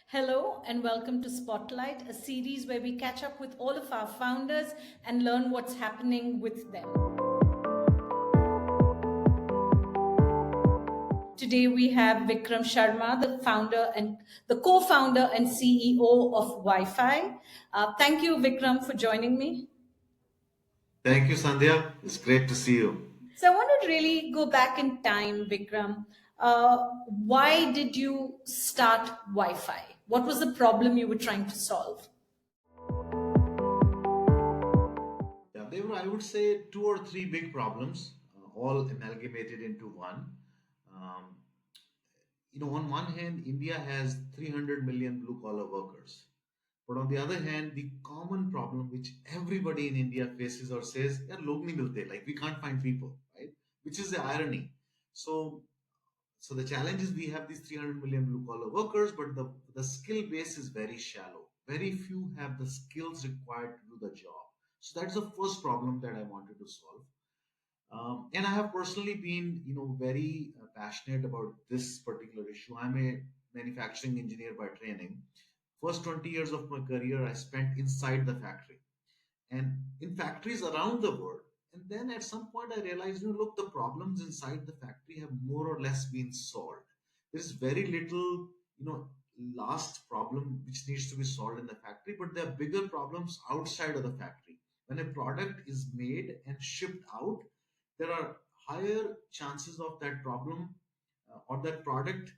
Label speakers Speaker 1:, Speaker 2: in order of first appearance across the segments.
Speaker 1: Hello and welcome to Spotlight, a series where we catch up with all of our founders and learn what's happening with them. Today we have Vikram Sharma, the co-founder and CEO of Wi-Fi. Thank you, Vikram, for joining me.
Speaker 2: Thank you, Sandhya. It's great to see you.
Speaker 1: So I want to really go back in time, Vikram. Why did you start Wi-Fi? What was the problem you were trying to solve?
Speaker 2: Yeah, there were, I would say, two or three big problems, all amalgamated into one. Um, on one hand, India has 300 million blue collar workers. But on the other hand, the common problem which everybody in India faces or says, "Yaar, log nahi milte," like we can't find people, right? Which is the irony. So, so the challenge is we have these 300 million blue collar workers, but the skill base is very shallow. Very few have the skills required to do the job. So that's the first problem that I wanted to solve. And I have personally been, very passionate about this particular issue. I'm a manufacturing engineer by training. First 20 years of my career, I spent inside the factory and in factories around the world. And then at some point, I realized, look, the problems inside the factory have more or less been solved. There's very little, last problem which needs to be solved in the factory, but there are bigger problems outside of the factory. When a product is made and shipped out, there are higher chances of that problem or that product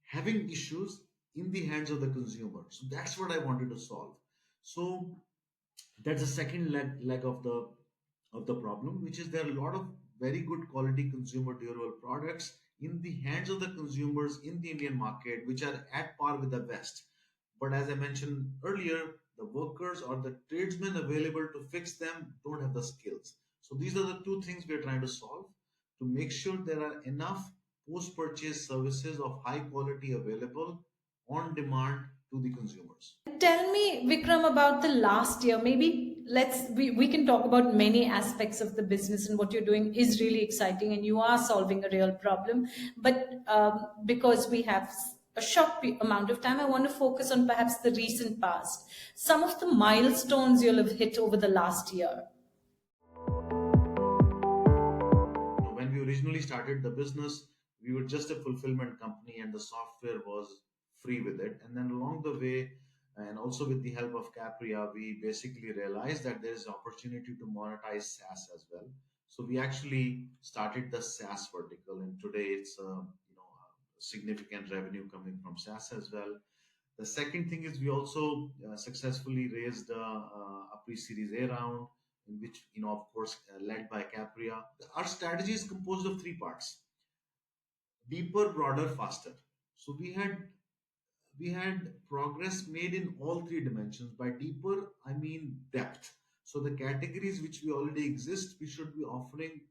Speaker 2: having issues in the hands of the consumer. So that's what I wanted to solve. So that's the second leg of the problem, which is there are a lot of very good quality consumer durable products in the hands of the consumers in the Indian market, which are at par with the West. But as I mentioned earlier, the workers or the tradesmen available to fix them don't have the skills. So these are the two things we are trying to solve to make sure there are enough post purchase services of high quality available on demand to the consumers.
Speaker 1: Tell me, Vikram, about the last year. Maybe we can talk about many aspects of the business, and what you're doing is really exciting and you are solving a real problem. But because we have a short amount of time, I want to focus on perhaps the recent past, some of the milestones you'll have hit over the last year.
Speaker 2: When we originally started the business, we were just a fulfillment company and the software was free with it. And then along the way, and also with the help of Capria, we basically realized that there is opportunity to monetize SaaS as well. So we actually started the SaaS vertical, and today it's significant revenue coming from SaaS as well. The second thing is we also successfully raised a pre-series A round, in which, of course, led by Capria. Our strategy is composed of three parts: deeper, broader, faster. So we had progress made in all three dimensions. By deeper, I mean depth. So the categories which we already exist, we should be offering,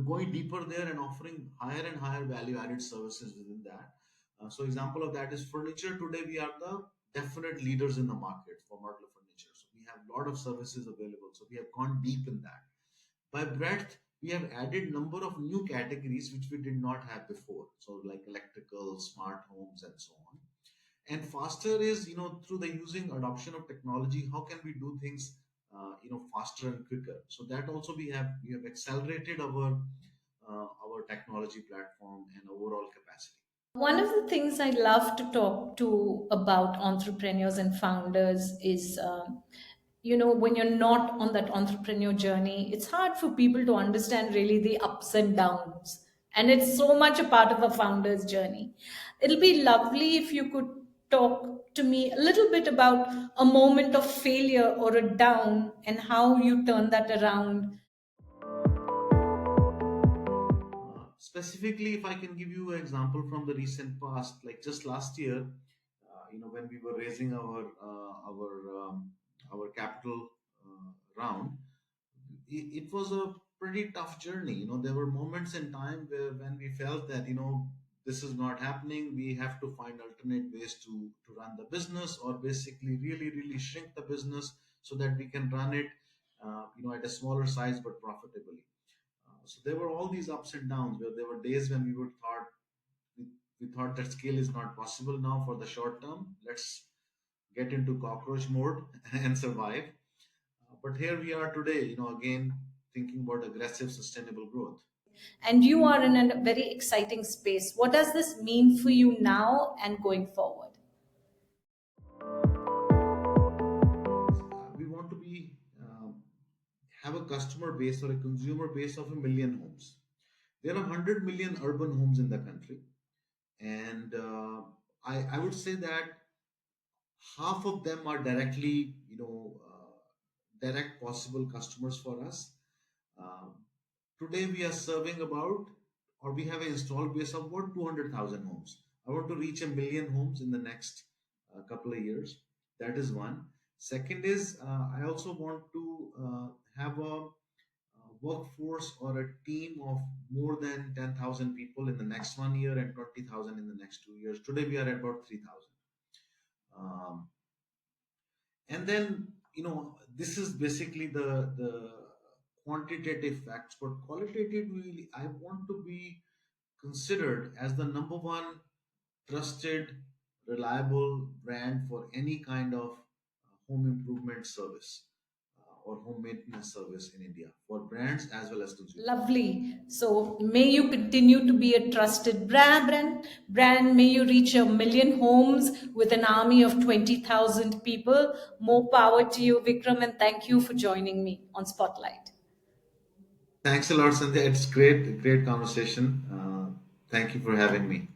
Speaker 2: going deeper there and offering higher and higher value added services within that. So example of that is furniture. Today we are the definite leaders in the market for modular furniture. So we have a lot of services available. So we have gone deep in that. By breadth, we have added number of new categories which we did not have before. So like electrical, smart homes, and so on. And faster is, through the using adoption of technology, how can we do things faster and quicker? So that also we have accelerated our technology platform and overall capacity.
Speaker 1: One of the things I love to talk to about entrepreneurs and founders is, when you're not on that entrepreneur journey, it's hard for people to understand really the ups and downs. And it's so much a part of a founder's journey. It'll be lovely if you could talk to me a little bit about a moment of failure or a down and how you turn that around.
Speaker 2: Specifically, if I can give you an example from the recent past, like just last year, when we were raising our capital round, it was a pretty tough journey. There were moments in time where when we felt that this is not happening, we have to find alternate ways to run the business, or basically really really shrink the business so that we can run it at a smaller size but profitably. So there were all these ups and downs where there were days when we would thought we thought that scale is not possible now for the short term. Let's get into cockroach mode and survive. But here we are today, again thinking about aggressive, sustainable growth.
Speaker 1: And you are in a very exciting space. What does this mean for you now and going forward?
Speaker 2: We want to be have a customer base or a consumer base of 1 million homes. There are 100 million urban homes in the country, and I would say that half of them are directly, direct possible customers for us. Um, Today we are serving about, or we have an installed base of about 200,000 homes. I want to reach 1 million homes in the next couple of years. That is one. Second is I also want to have a workforce or a team of more than 10,000 people in the next 1 year and 20,000 in the next 2 years. Today we are at about 3,000. Um, and then, this is basically the quantitative facts, but qualitatively I want to be considered as the number one trusted, reliable brand for any kind of home improvement service or home maintenance service in India, for brands as well as consumers.
Speaker 1: Lovely. So may you continue to be a trusted brand. May you reach 1 million homes with an army of 20,000 people. More power to you, Vikram, and thank you for joining me on Spotlight.
Speaker 2: Thanks a lot, Sandhya. It's great conversation. Thank you for having me.